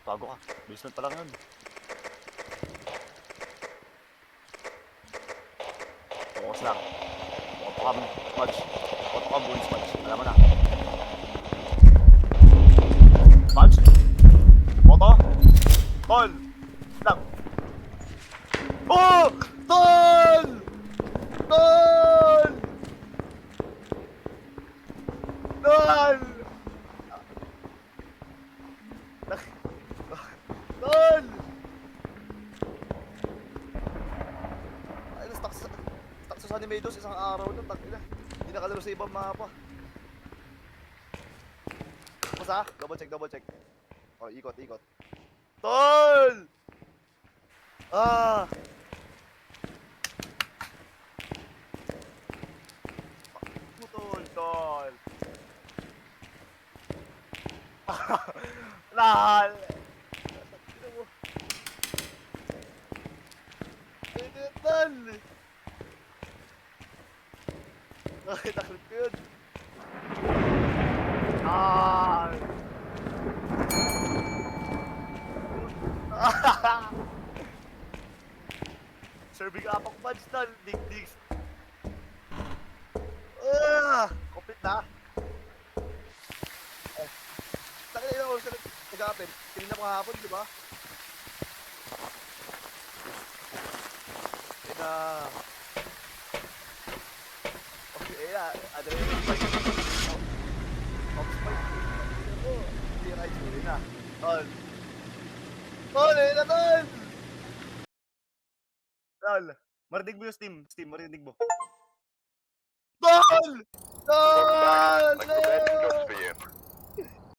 Bago ka. Basement pa lang yun. Focus lang. Auto-cam, smudge. Auto-cam, bully smudge. Alam mo na. Smudge? Auto? Tol! Lang. Oh! Tol! Tol! Tol! Tol! Ay, stuck sa Animados isang araw na. Tangina. Hindi nakalaro sa ibang mapa. Basta, double check. Oh, ikot. Tol! Ah! Tol. Nahal! Tignan mo. Tol! Nakita ko yun. Ah! Serving up ako buds, tol. Dig. Complete na. Takina yun ako sa nag-a-append. Tinignan ko kahapon, di ba? Na... Okay, adrenaline spike. Top spike. Hindi right, hindi na. Tol, ayun na, tol! Tol, marinig mo yung Steam, marinig mo. Tol! Tol!